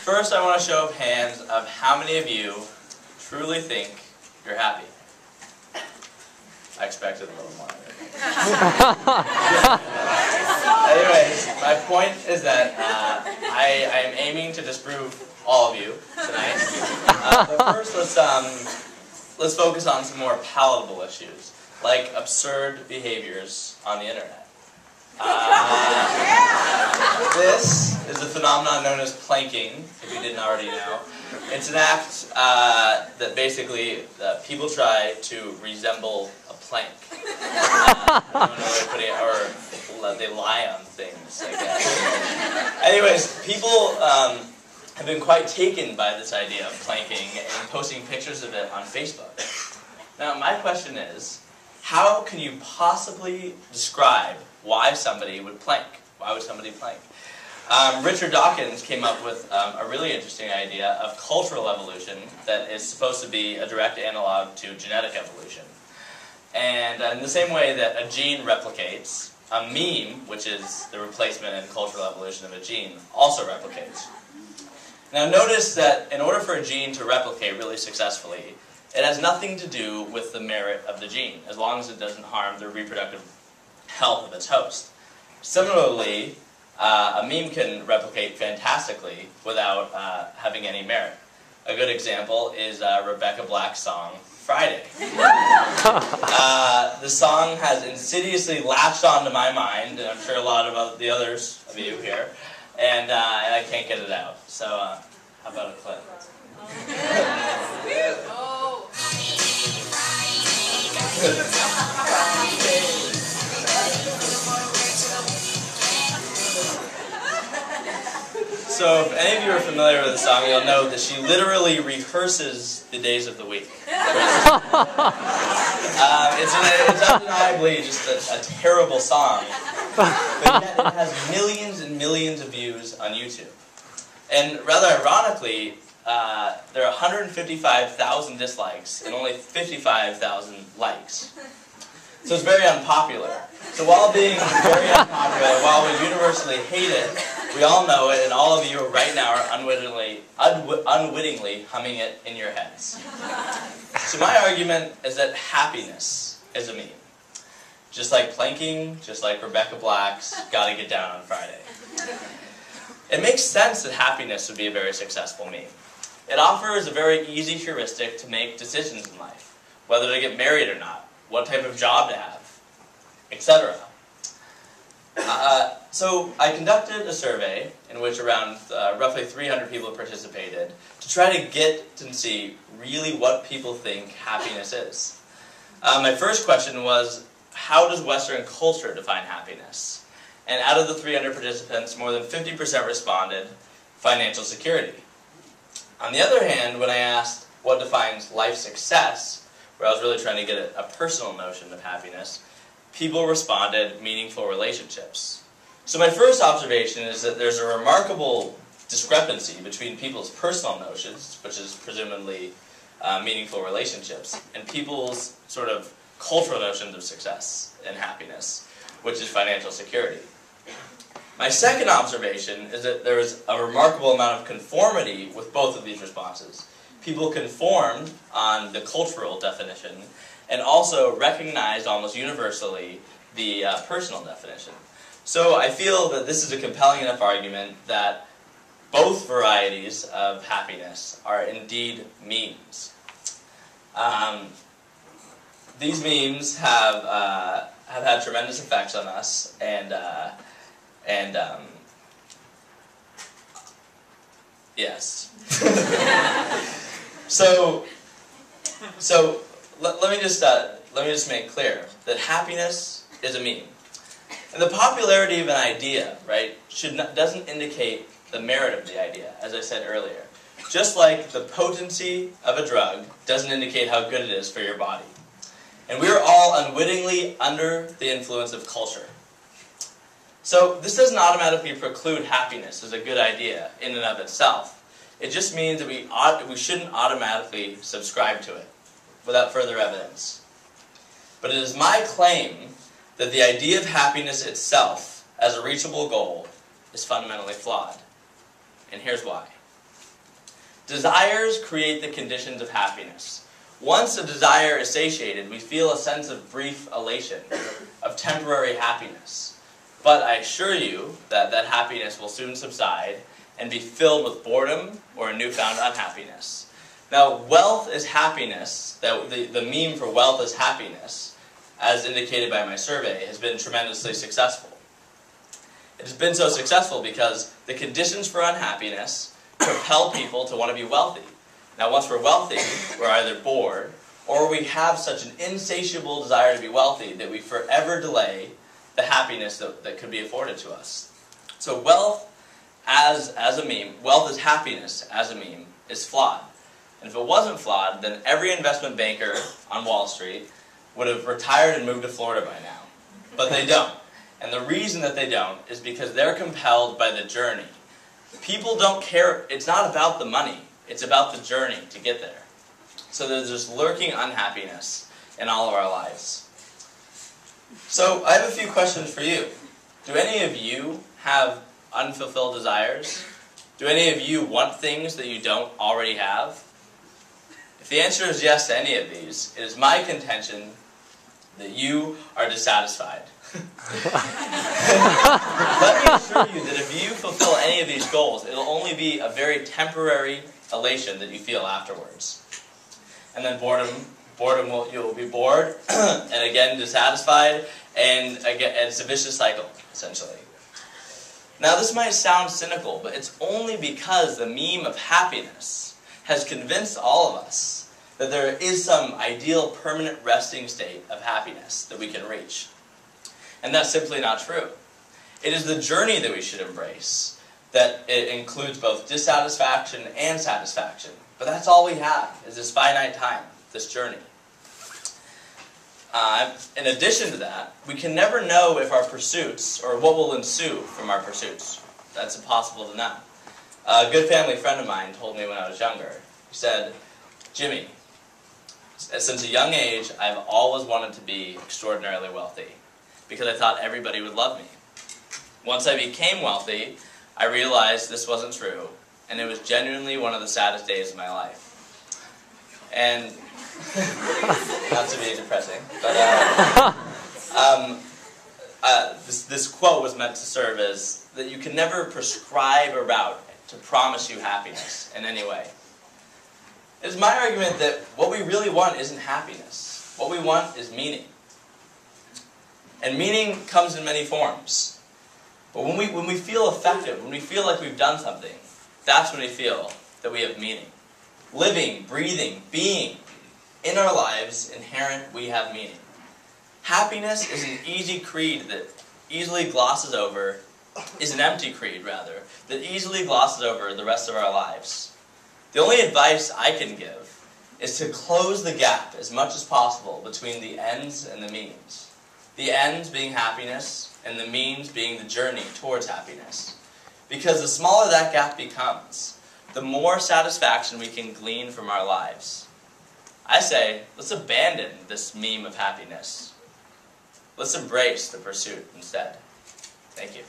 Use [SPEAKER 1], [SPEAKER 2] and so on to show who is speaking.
[SPEAKER 1] First, I want a show of hands of how many of you truly think you're happy. I expected a little more. Anyways, my point is that I am aiming to disprove all of you tonight. But first, let's focus on some more palatable issues, like absurd behaviors on the internet. This is a phenomenon known as planking, if you didn't already know. It's an act that basically people try to resemble a plank. I don't know where putting it, or they lie on things, I guess. Anyways, people have been quite taken by this idea of planking and posting pictures of it on Facebook. Now, my question is, how can you possibly describe why somebody would plank? Why would somebody plank? Richard Dawkins came up with a really interesting idea of cultural evolution that is supposed to be a direct analog to genetic evolution. And in the same way that a gene replicates, a meme, which is the replacement in cultural evolution of a gene, also replicates. Now notice that in order for a gene to replicate really successfully, it has nothing to do with the merit of the gene, as long as it doesn't harm the reproductive health of its host. Similarly, a meme can replicate fantastically without having any merit. A good example is Rebecca Black's song, Friday. The song has insidiously latched onto my mind, and I'm sure a lot of the others of you here, and I can't get it out. So, how about a clip? So if any of you are familiar with the song, you'll know that she literally rehearses the days of the week. It's undeniably just a terrible song, but yet it has millions and millions of views on YouTube. And rather ironically, there are 155,000 dislikes and only 55,000 likes. So it's very unpopular. So while being very unpopular, while we universally hate it, we all know it, and all of you right now are unwittingly humming it in your heads. So my argument is that happiness is a meme. Just like planking, just like Rebecca Black's Gotta Get Down on Friday. It makes sense that happiness would be a very successful meme. It offers a very easy heuristic to make decisions in life, whether to get married or not, what type of job to have, etc. So I conducted a survey in which around roughly 300 people participated to try to get to see really what people think happiness is. My first question was, how does Western culture define happiness? And out of the 300 participants, more than 50% responded, financial security. On the other hand, when I asked what defines life success, where I was really trying to get a personal notion of happiness, people responded, meaningful relationships. So my first observation is that there's a remarkable discrepancy between people's personal notions, which is presumably meaningful relationships, and people's sort of cultural notions of success and happiness, which is financial security. My second observation is that there is a remarkable amount of conformity with both of these responses. People conformed on the cultural definition and also recognized almost universally the personal definition. So I feel that this is a compelling enough argument that both varieties of happiness are indeed memes. These memes have had tremendous effects on us, and yes. So let me just make clear that happiness is a meme, and the popularity of an idea, right, doesn't indicate the merit of the idea, as I said earlier. Just like the potency of a drug doesn't indicate how good it is for your body. And we are all unwittingly under the influence of culture. So this doesn't automatically preclude happiness as a good idea in and of itself. It just means that we shouldn't automatically subscribe to it without further evidence. But it is my claim that the idea of happiness itself as a reachable goal is fundamentally flawed. And here's why. Desires create the conditions of happiness. Once a desire is satiated, we feel a sense of brief elation, of temporary happiness. But I assure you that that happiness will soon subside and be filled with boredom or a newfound unhappiness. Now, wealth is happiness, the meme for wealth is happiness, as indicated by my survey, has been tremendously successful. It has been so successful because the conditions for unhappiness propel people to want to be wealthy. Now, once we're wealthy, we're either bored, or we have such an insatiable desire to be wealthy that we forever delay the happiness that could be afforded to us. So wealth as a meme, wealth is happiness as a meme, is flawed. And if it wasn't flawed, then every investment banker on Wall Street would have retired and moved to Florida by now. But they don't. And the reason that they don't is because they're compelled by the journey. People don't care. It's not about the money. It's about the journey to get there. So there's this lurking unhappiness in all of our lives. So I have a few questions for you. Do any of you have unfulfilled desires? Do any of you want things that you don't already have? If the answer is yes to any of these, it is my contention that you are dissatisfied. Let me assure you that if you fulfill any of these goals, it'll only be a very temporary elation that you feel afterwards. And then you'll be bored, and again dissatisfied, and again it's a vicious cycle, essentially. Now this might sound cynical, but it's only because the meme of happiness has convinced all of us that there is some ideal permanent resting state of happiness that we can reach. And that's simply not true. It is the journey that we should embrace, that it includes both dissatisfaction and satisfaction. But that's all we have, is this finite time, this journey. In addition to that, we can never know if our pursuits, or what will ensue from our pursuits. That's impossible to know. A good family friend of mine told me when I was younger, he said, "Jimmy, since a young age, I've always wanted to be extraordinarily wealthy, because I thought everybody would love me. Once I became wealthy, I realized this wasn't true, and it was genuinely one of the saddest days of my life." And not to be depressing, but this quote was meant to serve as that you can never prescribe a route to promise you happiness in any way. It is my argument that what we really want isn't happiness. What we want is meaning. And meaning comes in many forms. But when we feel effective, when we feel like we've done something, that's when we feel that we have meaning. Living, breathing, being. In our lives, inherent, we have meaning. Happiness is an easy creed that easily glosses over, is an empty creed, rather, that easily glosses over the rest of our lives. The only advice I can give is to close the gap as much as possible between the ends and the means. The ends being happiness, and the means being the journey towards happiness. Because the smaller that gap becomes, the more satisfaction we can glean from our lives. I say, let's abandon this meme of happiness. Let's embrace the pursuit instead. Thank you.